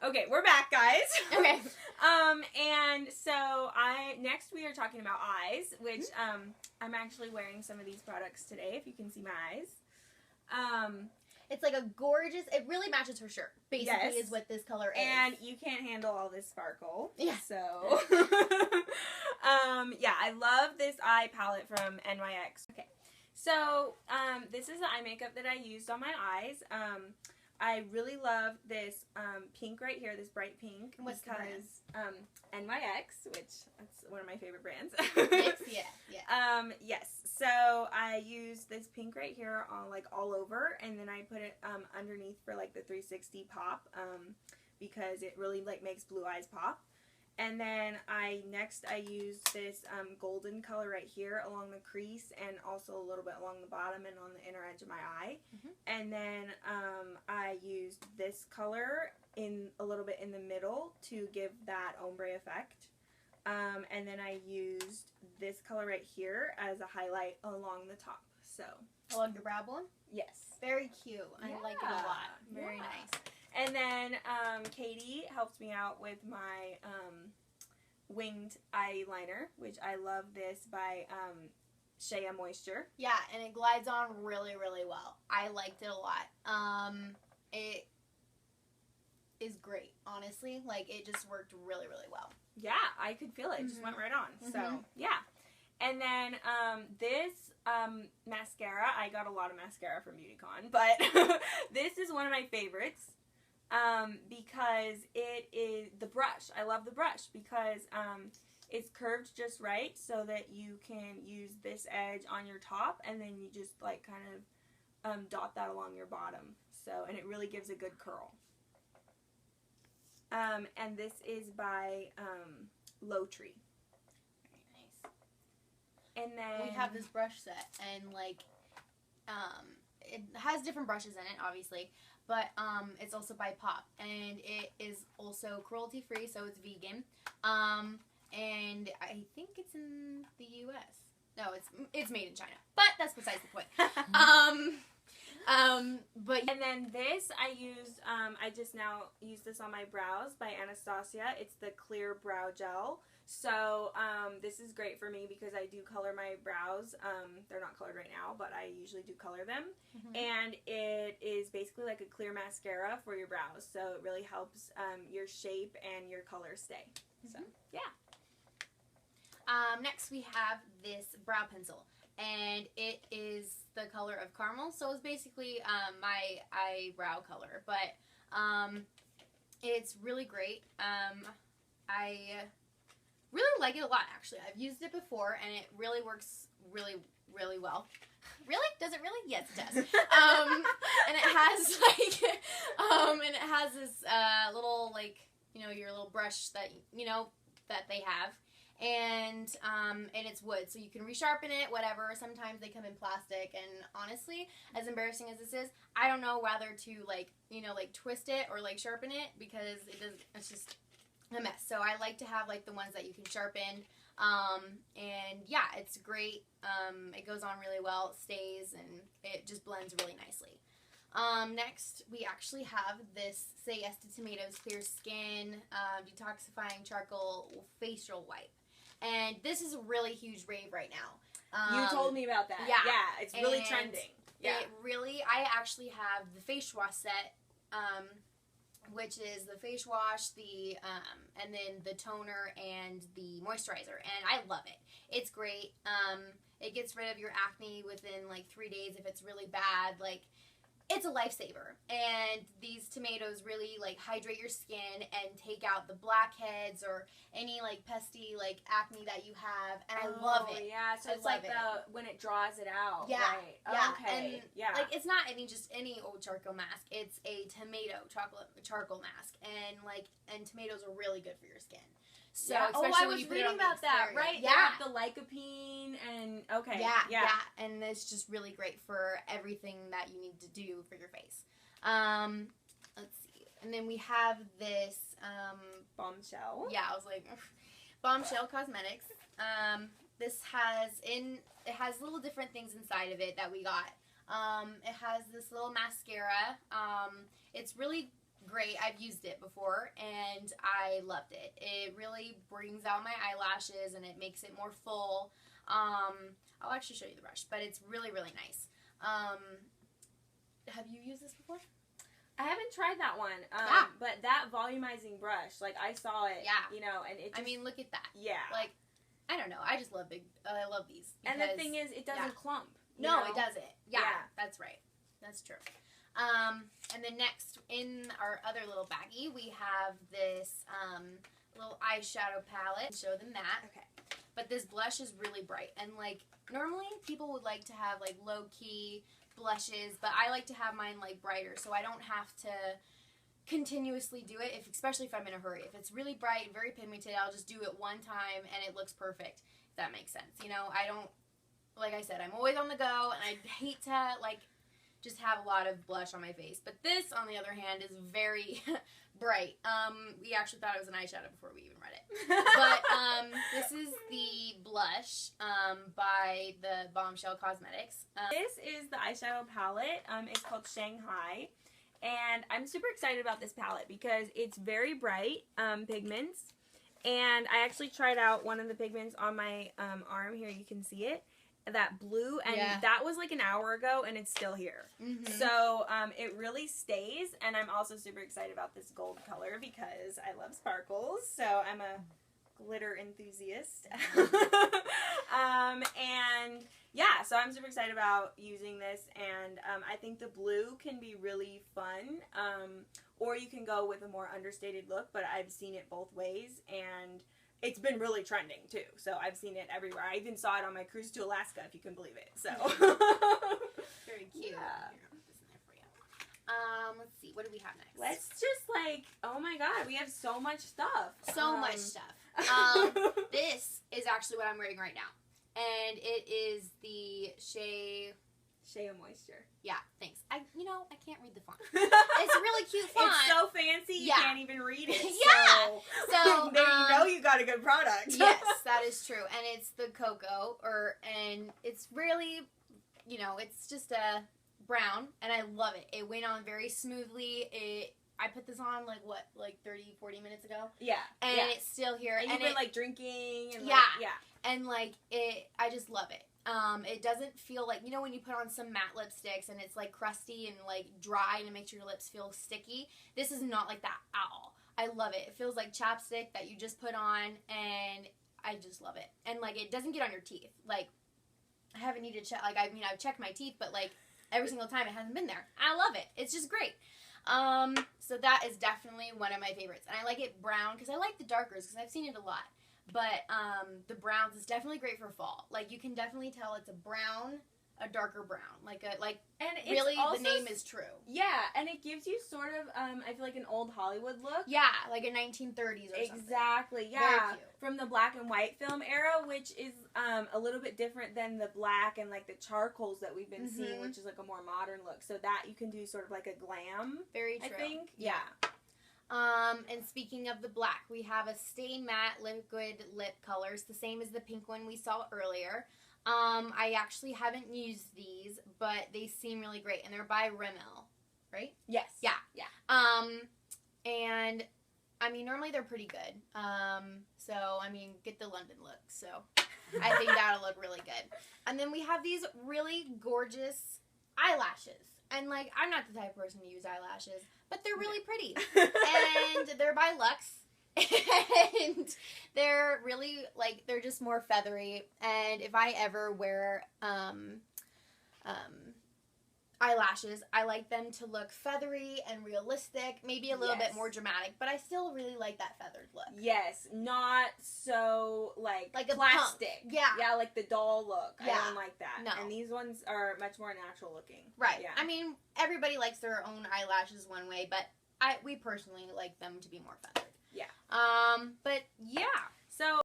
Okay, we're back, guys. Okay. And so next we are talking about eyes, which I'm actually wearing some of these products today, if you can see my eyes. It's like a gorgeous, it really matches her shirt, basically, is what this color is. And you can't handle all this sparkle. Yeah. So, yeah, I love this eye palette from NYX. Okay, so, this is the eye makeup that I used on my eyes. I really love this pink right here, this bright pink. What's because NYX, which that's one of my favorite brands. Yes. So I used this pink right here on all over, and then I put it underneath for like the 360 pop because it really makes blue eyes pop. And then next I used this golden color right here along the crease and also a little bit along the bottom and on the inner edge of my eye. And then I used this color a little bit in the middle to give that ombre effect. And then I used this color right here as a highlight along the top. So along your brow bone? Yes. Very cute. I like it a lot. Very nice. And then Katie helped me out with my winged eyeliner, which I love this by Shea Moisture. Yeah, and it glides on really, really well. I liked it a lot. It is great, honestly. Like, it just worked really, really well. Yeah, I could feel it. It just went right on. So, yeah. And then this mascara, I got a lot of mascara from BeautyCon, but this is one of my favorites because it is the brush. I love the brush because it's curved just right so that you can use this edge on your top and then you just kind of dot that along your bottom. So, and it really gives a good curl. And this is by Low Tree. Very nice. And then we have this brush set, and it has different brushes in it, obviously, but it's also by Pop, and it is also cruelty free, so it's vegan. And I think it's in the U.S. No, it's made in China, but that's besides the point. But and then this I used, I just now use this on my brows by Anastasia. It's the clear brow gel. So this is great for me because I do color my brows. They're not colored right now, but I usually do color them. And it is basically like a clear mascara for your brows. So it really helps your shape and your color stay. So yeah. Next we have this brow pencil. And it is the color of caramel, so it's basically my eyebrow color, but it's really great. I really like it a lot, actually. I've used it before, and it really works really, really well. Really? Does it really? Yes, it does. And it has this little, your little brush that that they have. And it's wood, so you can resharpen it, whatever. Sometimes they come in plastic, and honestly, as embarrassing as this is, I don't know whether to twist it or sharpen it because it's just a mess. So I like to have the ones that you can sharpen. And yeah, it's great. It goes on really well, it stays, and it just blends really nicely. Next, we actually have this Say Yes to Tomatoes Clear Skin Detoxifying Charcoal Facial Wipe. And this is a really huge rave right now. You told me about that. Yeah, it's really trending. Yeah. I actually have the face wash set, which is the face wash, and then the toner and the moisturizer, and I love it. It's great. It gets rid of your acne within 3 days if it's really bad. It's a lifesaver, and these tomatoes really hydrate your skin and take out the blackheads or any pesty acne that you have, and I love it. Yeah, so it's when it draws it out. Yeah, right. yeah, Okay. and it's not any old charcoal mask. It's a tomato charcoal mask, and tomatoes are really good for your skin. So I was reading about that, right? Yeah, the lycopene and yeah, and it's just really great for everything that you need to do for your face. Let's see, and then we have this Bombshell. Yeah, I was like, Bombshell Cosmetics. This has little different things inside of it that we got. It has this little mascara. It's really great. I've used it before, and I loved it. It really brings out my eyelashes, and it makes it more full. I'll actually show you the brush, but it's really, really nice. Have you used this before? I haven't tried that one, but that volumizing brush, like, I saw it, you know, and it just, I mean, look at that. Yeah. Like, I don't know. I just love I love these. And the thing is, it doesn't clump. No, it doesn't. Yeah, that's right. That's true. And then next, in our other little baggie, we have this little eyeshadow palette. Show them that. Okay. But this blush is really bright. And, like, normally people would like to have, like, low-key blushes, but I like to have mine, like, brighter, so I don't have to continuously do it, especially if I'm in a hurry. If it's really bright and very pigmented, I'll just do it one time, and it looks perfect, if that makes sense. You know, I don't, like I said, I'm always on the go, and I hate to, like, just have a lot of blush on my face. But this, on the other hand, is very bright. We actually thought it was an eyeshadow before we even read it. But this is the blush by the Bombshell Cosmetics. This is the eyeshadow palette. It's called Shanghai. And I'm super excited about this palette because it's very bright pigments. And I actually tried out one of the pigments on my arm here. You can see it. That blue, and that was like an hour ago, and it's still here. So it really stays, and I'm also super excited about this gold color because I love sparkles, so I'm a glitter enthusiast. And yeah, so I'm super excited about using this, and I think the blue can be really fun, or you can go with a more understated look, but I've seen it both ways, and it's been really trending, too. So I've seen it everywhere. I even saw it on my cruise to Alaska, if you can believe it. So very cute. Yeah. Here, I'll put this in there for you. Let's see. What do we have next? Let's just, like, oh my god, we have so much stuff. So much stuff. This is actually what I'm wearing right now. And it is the Shea Moisture. Yeah, thanks. I can't read the font. It's a really cute font. It's so fancy, you can't even read it. So there you know you got a good product. Yes, that is true. And it's the cocoa, and it's really, it's just a brown, and I love it. It went on very smoothly. I put this on, like 30, 40 minutes ago? Yeah. And it's still here. And you've been, like, drinking. And And, like, I just love it. It doesn't feel like, when you put on some matte lipsticks and it's, like, crusty and, like, dry and it makes your lips feel sticky. This is not like that at all. I love it. It feels like chapstick that you just put on, and I just love it. And, like, it doesn't get on your teeth. Like, I haven't needed to check, like, I've checked my teeth, but, like, every single time it hasn't been there. I love it. It's just great. So that is definitely one of my favorites. And I like it brown because I like the darkers because I've seen it a lot. But the browns is definitely great for fall. Like, you can definitely tell it's a darker brown. And really, the name is true. Yeah, and it gives you sort of, I feel like an old Hollywood look. Yeah, like a 1930s or something. Exactly, yeah. Very cute. From the black and white film era, which is a little bit different than the black and, like, the charcoals that we've been seeing, which is, like, a more modern look. So that you can do sort of like a glam. Very true. I think. Yeah. And speaking of the black, we have a Stay Matte Liquid Lip Colors, the same as the pink one we saw earlier. I actually haven't used these, but they seem really great, and they're by Rimmel, right? Yes. Yeah. And, normally they're pretty good. So, get the London look, so I think that'll look really good. And then we have these really gorgeous eyelashes. And, like, I'm not the type of person to use eyelashes, but they're really pretty. And they're by Luxe. And they're really, like, they're just more feathery. And if I ever wear eyelashes, I like them to look feathery and realistic, maybe a little bit more dramatic, but I still really like that feathered look. Yes, not so, like a plastic. Punk. Yeah. Yeah, like the doll look. Yeah. I don't like that. No. And these ones are much more natural looking. Right. Yeah. Everybody likes their own eyelashes one way, but we personally like them to be more feathered. Yeah. But yeah. So